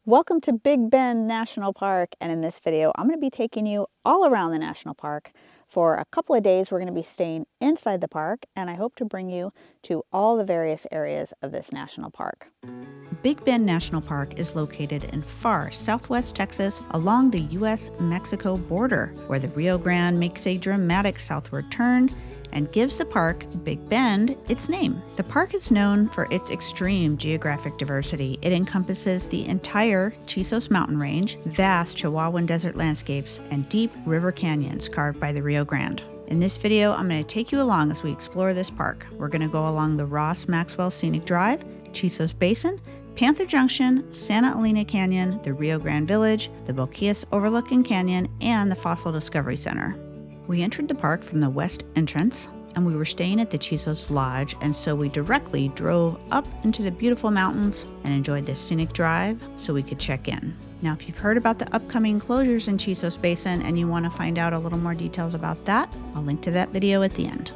Welcome to Big Bend National Park, and in this video I'm going to be taking you all around the national park. For a couple of days we're going to be staying inside the park, and I hope to bring you to all the various areas of this national park. Big Bend National Park is located in far southwest Texas along the U.S.-Mexico border, where the Rio Grande makes a dramatic southward turn and gives the park, Big Bend, its name. The park is known for its extreme geographic diversity. It encompasses the entire Chisos Mountain Range, vast Chihuahuan desert landscapes, and deep river canyons carved by the Rio Grande. In this video, I'm going to take you along as we explore this park. We're going to go along the Maxwell Scenic Drive, Chisos Basin, Panther Junction, Santa Elena Canyon, the Rio Grande Village, the Boquillas overlooking canyon, and the Fossil Discovery Center. We entered the park from the west entrance, and we were staying at the Chisos Lodge, and so we directly drove up into the beautiful mountains and enjoyed the scenic drive so we could check in. Now, if you've heard about the upcoming closures in Chisos Basin and you want to find out a little more details about that, I'll link to that video at the end.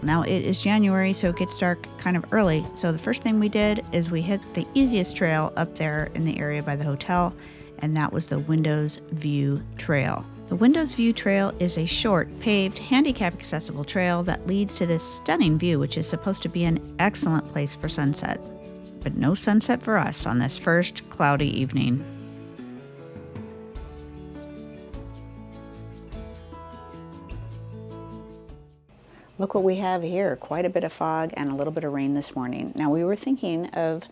Now it is January, so it gets dark kind of early, so the first thing we did is we hit the easiest trail up there in the area by the hotel, and that was the Windows View Trail. The Windows View Trail is a short, paved, handicap-accessible trail that leads to this stunning view, which is supposed to be an excellent place for sunset. But no sunset for us on this first cloudy evening. Look what we have here, quite a bit of fog and a little bit of rain this morning. Now we were thinking of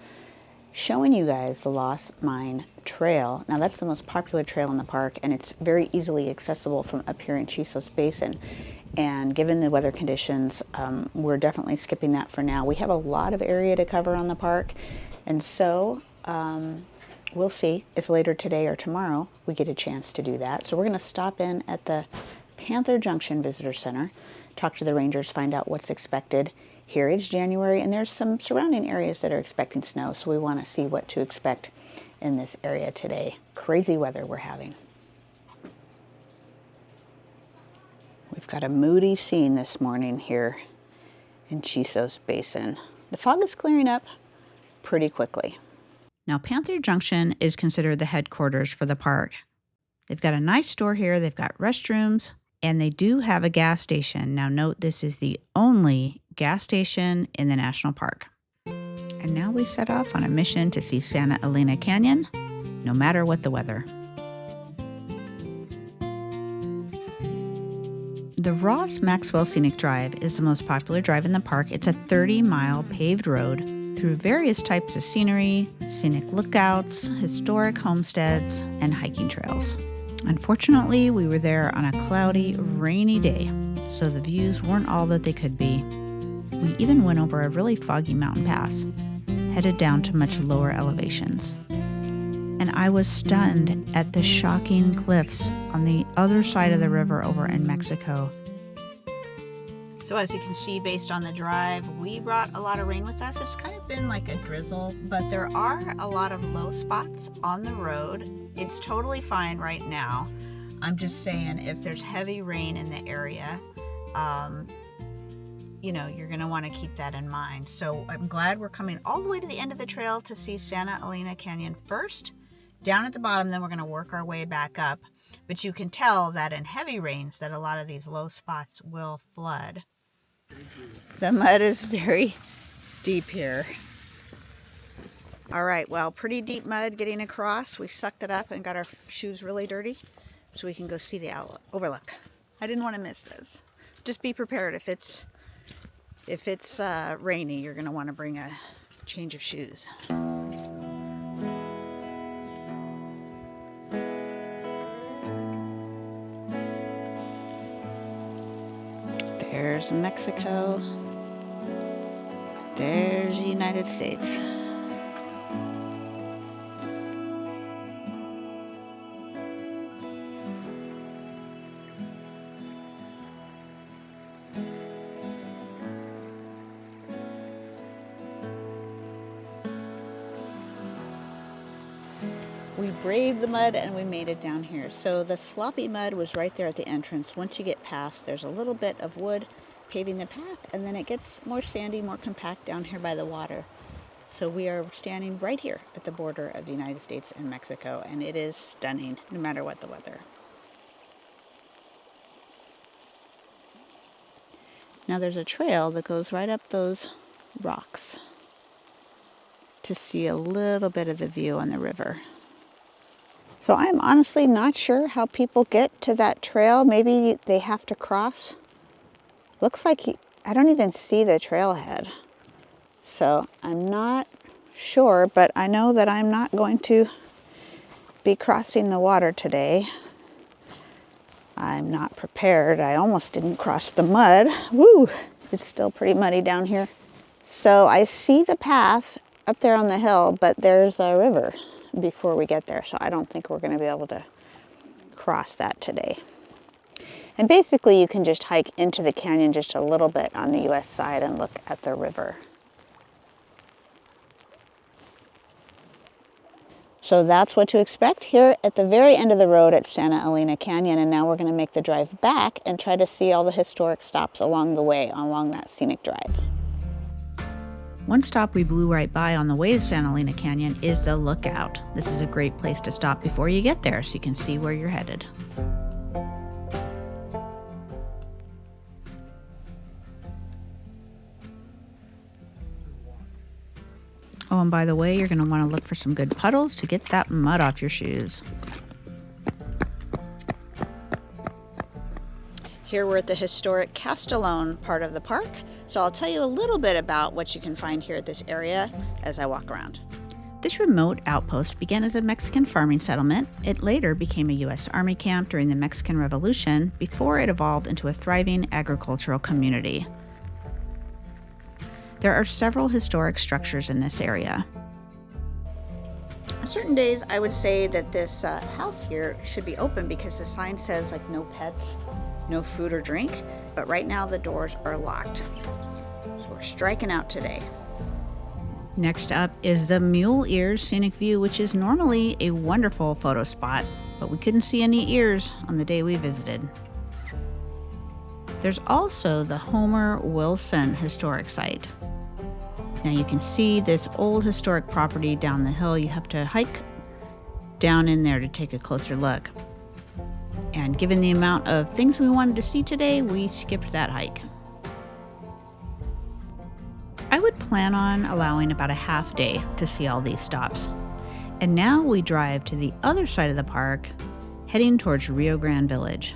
showing you guys the Lost Mine Trail. Now that's the most popular trail in the park, and it's very easily accessible from up here in Chisos Basin. And given the weather conditions, we're definitely skipping that for now. We have a lot of area to cover on the park, and so we'll see if later today or tomorrow we get a chance to do that. So we're going to stop in at the Panther Junction Visitor Center, talk to the rangers, find out what's expected. Here it's January, and there's some surrounding areas that are expecting snow, so we want to see what to expect in this area today. Crazy weather we're having. We've got a moody scene this morning here in Chisos Basin. The fog is clearing up pretty quickly. Now, Panther Junction is considered the headquarters for the park. They've got a nice store here, they've got restrooms, and they do have a gas station. Now note, this is the only gas station in the national park. And now we set off on a mission to see Santa Elena Canyon, no matter what the weather. The Maxwell Scenic Drive is the most popular drive in the park. It's a 30-mile paved road through various types of scenery, scenic lookouts, historic homesteads, and hiking trails. Unfortunately, we were there on a cloudy, rainy day, so the views weren't all that they could be. We even went over a really foggy mountain pass, headed down to much lower elevations. And I was stunned at the shocking cliffs on the other side of the river over in Mexico. So as you can see, based on the drive, we brought a lot of rain with us. It's kind of been like a drizzle, but there are a lot of low spots on the road. It's totally fine right now. I'm just saying, if there's heavy rain in the area, you know, you're going to want to keep that in mind. So I'm glad we're coming all the way to the end of the trail to see Santa Elena Canyon first. Down at the bottom, then we're going to work our way back up. But you can tell that in heavy rains that a lot of these low spots will flood. The mud is very deep here. All right, well, pretty deep mud getting across. We sucked it up and got our shoes really dirty so we can go see the overlook. I didn't want to miss this. Just be prepared. If it's rainy, you're going to want to bring a change of shoes. There's Mexico. There's the United States. We braved the mud and we made it down here. So the sloppy mud was right there at the entrance. Once you get past, there's a little bit of wood paving the path, and then it gets more sandy, more compact down here by the water. So we are standing right here at the border of the United States and Mexico, and it is stunning no matter what the weather. Now there's a trail that goes right up those rocks to see a little bit of the view on the river. So I'm honestly not sure how people get to that trail. Maybe they have to cross. Looks like I don't even see the trailhead. So I'm not sure, but I know that I'm not going to be crossing the water today. I'm not prepared. I almost didn't cross the mud. Woo! It's still pretty muddy down here. So I see the path up there on the hill, but there's a river before we get there. So I don't think we're going to be able to cross that today. And basically you can just hike into the canyon just a little bit on the US side and look at the river. So that's what to expect here at the very end of the road at Santa Elena Canyon. And now we're going to make the drive back and try to see all the historic stops along the way, along that scenic drive. One stop we blew right by on the way to Santa Elena Canyon is the Lookout. This is a great place to stop before you get there so you can see where you're headed. Oh, and by the way, you're going to want to look for some good puddles to get that mud off your shoes. Here we're at the historic Castolon part of the park, so I'll tell you a little bit about what you can find here at this area as I walk around. This remote outpost began as a Mexican farming settlement. It later became a U.S. Army camp during the Mexican Revolution before it evolved into a thriving agricultural community. There are several historic structures in this area. On certain days, I would say that this house here should be open because the sign says like no pets, no food or drink, but right now the doors are locked. So we're striking out today. Next up is the Mule Ears Scenic View, which is normally a wonderful photo spot, but we couldn't see any ears on the day we visited. There's also the Homer Wilson Historic Site. Now you can see this old historic property down the hill. You have to hike down in there to take a closer look. And given the amount of things we wanted to see today, we skipped that hike. I would plan on allowing about a half day to see all these stops. And now we drive to the other side of the park, heading towards Rio Grande Village.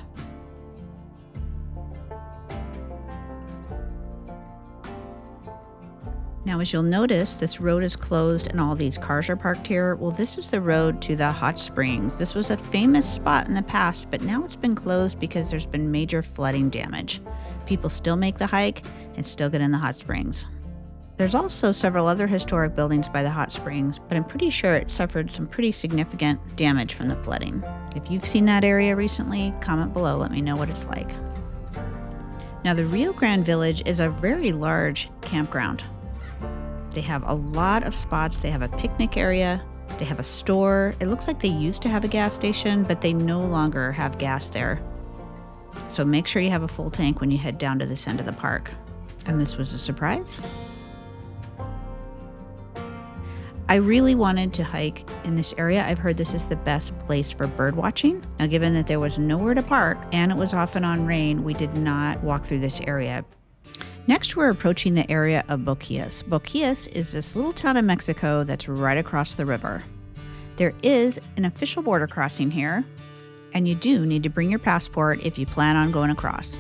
Now, as you'll notice, this road is closed and all these cars are parked here. Well, this is the road to the hot springs. This was a famous spot in the past, but now it's been closed because there's been major flooding damage. People still make the hike and still get in the hot springs. There's also several other historic buildings by the hot springs, but I'm pretty sure it suffered some pretty significant damage from the flooding. If you've seen that area recently, comment below, let me know what it's like. Now, the Rio Grande Village is a very large campground. They have a lot of spots. They have a picnic area. They have a store. It looks like they used to have a gas station, but they no longer have gas there. So make sure you have a full tank when you head down to this end of the park. And this was a surprise. I really wanted to hike in this area. I've heard this is the best place for bird watching. Now, given that there was nowhere to park and it was often on rain, we did not walk through this area. Next, we're approaching the area of Boquillas. Boquillas is this little town in Mexico that's right across the river. There is an official border crossing here, and you do need to bring your passport if you plan on going across.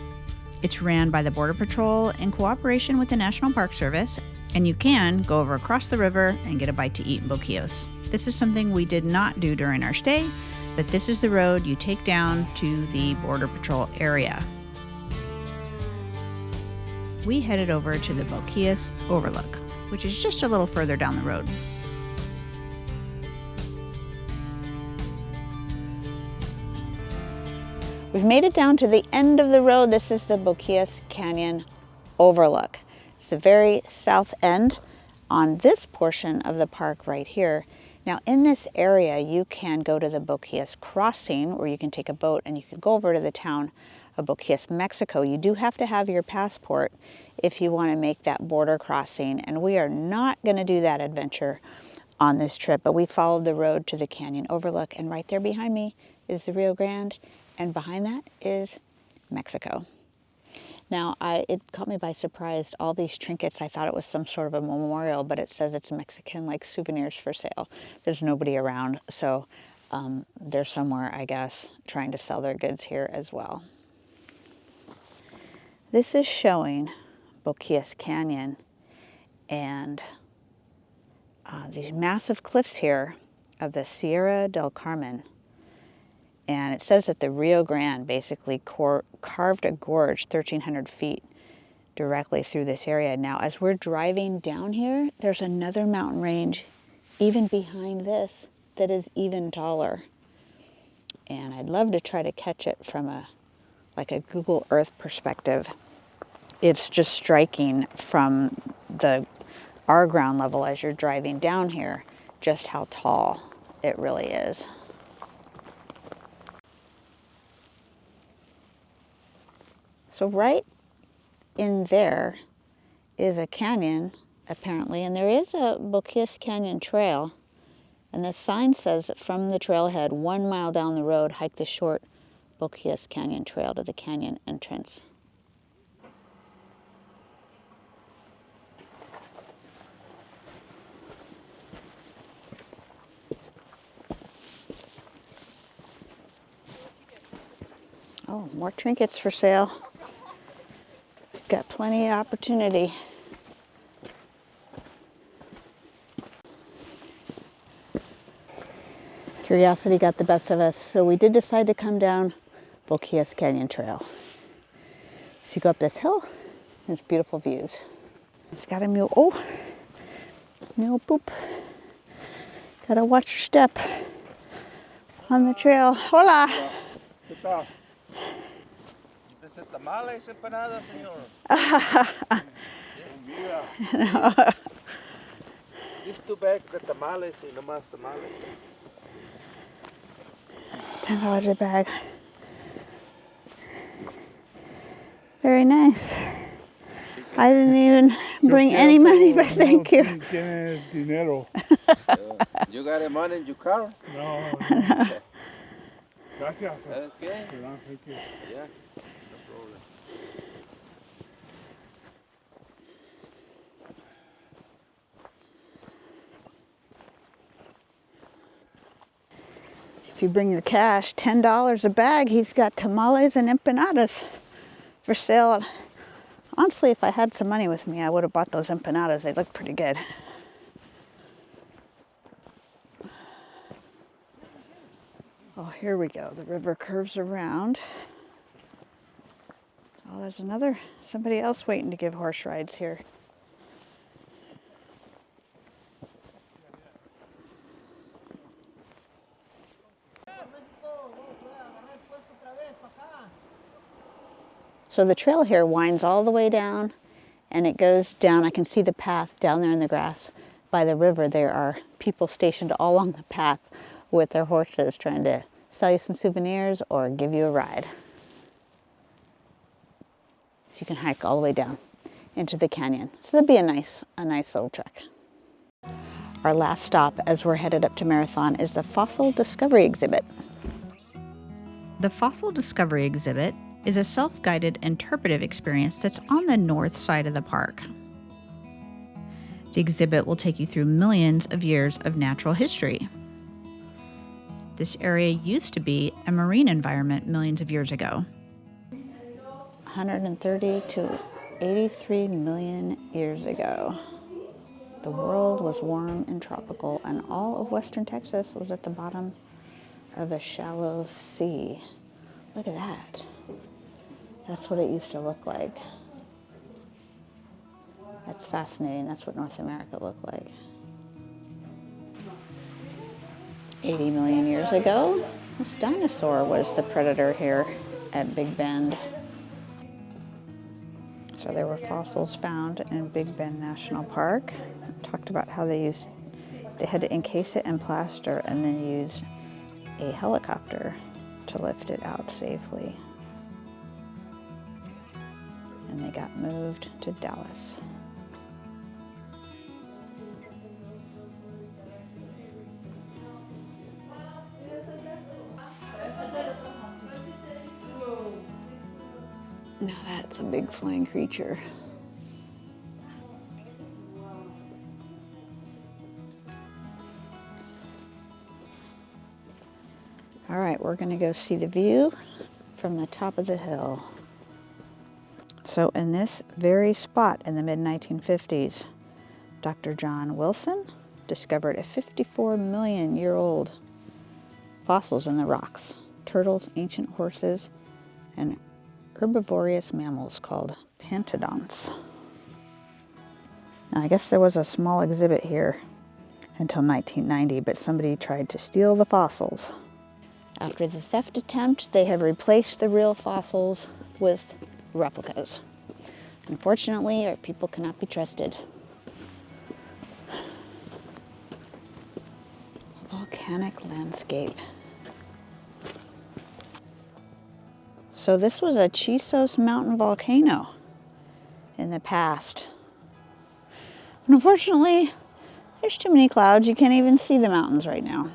It's ran by the Border Patrol in cooperation with the National Park Service, and you can go over across the river and get a bite to eat in Boquillas. This is something we did not do during our stay, but this is the road you take down to the Border Patrol area. We headed over to the Boquillas Overlook, which is just a little further down the road. We've made it down to the end of the road. This is the Boquillas Canyon Overlook. It's the very south end on this portion of the park right here. Now, in this area, you can go to the Boquillas Crossing, where you can take a boat and you can go over to the town of Boquillas, Mexico. You do have to have your passport if you want to make that border crossing, and we are not going to do that adventure on this trip, but we followed the road to the canyon overlook, and right there behind me is the Rio Grande, and behind that is Mexico. Now, it caught me by surprise, all these trinkets. I thought it was some sort of a memorial, but it says it's Mexican, like souvenirs for sale. There's nobody around, so they're somewhere, I guess, trying to sell their goods here as well. This is showing Boquillas Canyon and these massive cliffs here of the Sierra del Carmen. And it says that the Rio Grande basically carved a gorge 1,300 feet directly through this area. Now, as we're driving down here, there's another mountain range even behind this that is even taller. And I'd love to try to catch it from a Google Earth perspective. It's just striking from our ground level as you're driving down here, just how tall it really is. So right in there is a canyon, apparently, and there is a Boquillas Canyon trail, and the sign says that from the trailhead 1 mile down the road, hike the short Boquillas Canyon trail to the canyon entrance. Oh, more trinkets for sale. Got plenty of opportunity. Curiosity got the best of us, so we did decide to come down Boquillas Canyon Trail. So you go up this hill, there's beautiful views. It's got a mule, mule poop. Gotta watch your step on the trail. Hola! Tamales, empanadas, señor. These two bags, the tamales, y nomás tamales. $10 a bag. Very nice. I didn't even bring any money, but thank you. Dinero. You got any money in your car? No. Gracias. Okay. Thank you. Yeah. If you bring your cash, $10 a bag, he's got tamales and empanadas for sale. Honestly, if I had some money with me, I would have bought those empanadas. They look pretty good. Oh, here we go. The river curves around. Oh, there's somebody else waiting to give horse rides here. So the trail here winds all the way down, and it goes down. I can see the path down there in the grass by the river. There are people stationed all along the path with their horses trying to sell you some souvenirs or give you a ride. So you can hike all the way down into the canyon. So that'd be a nice little trek. Our last stop as we're headed up to Marathon is the Fossil Discovery Exhibit. The Fossil Discovery Exhibit is a self-guided interpretive experience that's on the north side of the park. The exhibit will take you through millions of years of natural history. This area used to be a marine environment millions of years ago. 130 to 83 million years ago. The world was warm and tropical, and all of western Texas was at the bottom of a shallow sea. Look at that. That's what it used to look like. That's fascinating. That's what North America looked like. 80 million years ago, this dinosaur was the predator here at Big Bend. So there were fossils found in Big Bend National Park. Talked about how they had to encase it in plaster and then use a helicopter to lift it out safely. and they got moved to Dallas. Now that's a big flying creature. All right, we're gonna go see the view from the top of the hill. So in this very spot in the mid-1950s, Dr. John Wilson discovered a 54-million-year-old fossils in the rocks, turtles, ancient horses, and herbivorous mammals called pantodonts. Now, I guess there was a small exhibit here until 1990, but somebody tried to steal the fossils. After the theft attempt, they have replaced the real fossils with replicas. Unfortunately, our people cannot be trusted. A volcanic landscape. So this was a Chisos Mountain volcano in the past. And unfortunately, there's too many clouds. You can't even see the mountains right now.